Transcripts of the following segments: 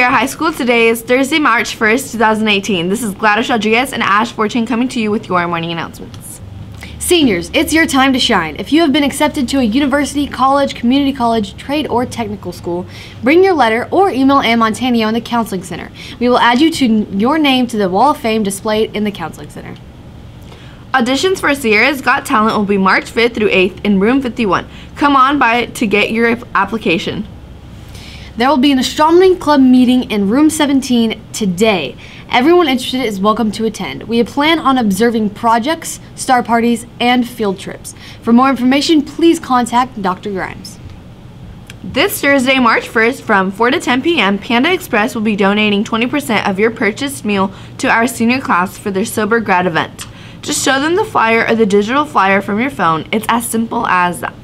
Sierra High School. Today is Thursday, March 1st, 2018. This is Gladys Rodriguez and Ash Fortune coming to you with your morning announcements. Seniors, it's your time to shine. If you have been accepted to a university, college, community college, trade, or technical school, bring your letter or email Ann Montanio in the Counseling Center. We will add you to your name to the Wall of Fame displayed in the Counseling Center. Auditions for Sierra's Got Talent will be March 5th through 8th in room 51. Come on by to get your application. There will be an astronomy club meeting in room 17 today. Everyone interested is welcome to attend. We plan on observing projects, star parties, and field trips. For more information, please contact Dr. Grimes. This Thursday, March 1st, from 4 to 10 p.m., Panda Express will be donating 20% of your purchased meal to our senior class for their Sober Grad event. Just show them the flyer or the digital flyer from your phone. It's as simple as that.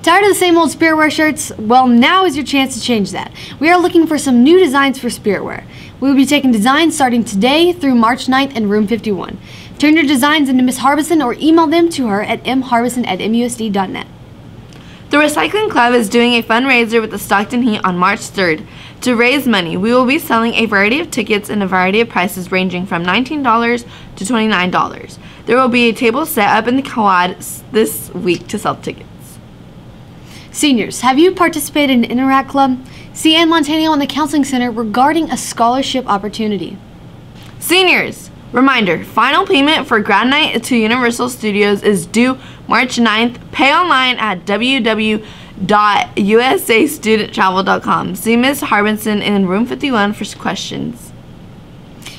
Tired of the same old Spiritwear shirts? Well, now is your chance to change that. We are looking for some new designs for Spiritwear. We will be taking designs starting today through March 9th in room 51. Turn your designs into Miss Harbison or email them to her at mharbison@musd.net. The Recycling Club is doing a fundraiser with the Stockton Heat on March 3rd. To raise money, we will be selling a variety of tickets in a variety of prices ranging from $19 to $29. There will be a table set up in the quad this week to sell tickets. Seniors, have you participated in Interact Club? See Ann Montanio in the Counseling Center regarding a scholarship opportunity. Seniors, reminder, final payment for Grad Night to Universal Studios is due March 9th. Pay online at www.usastudenttravel.com. See Ms. Harbison in room 51 for questions.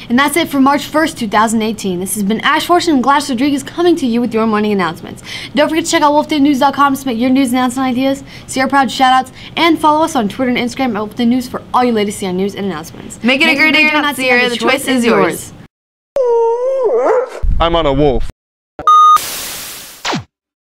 And that's it for March 1st, 2018. This has been Ash Fortune and Gladys Rodriguez coming to you with your morning announcements. Don't forget to check out wolfdennews.com to submit your news announcement ideas, see our proud shoutouts, and follow us on Twitter and Instagram at Wolfden News for all your latest Sierra news and announcements. Make it a great day, not Sierra. The choice is yours. I'm on a wolf.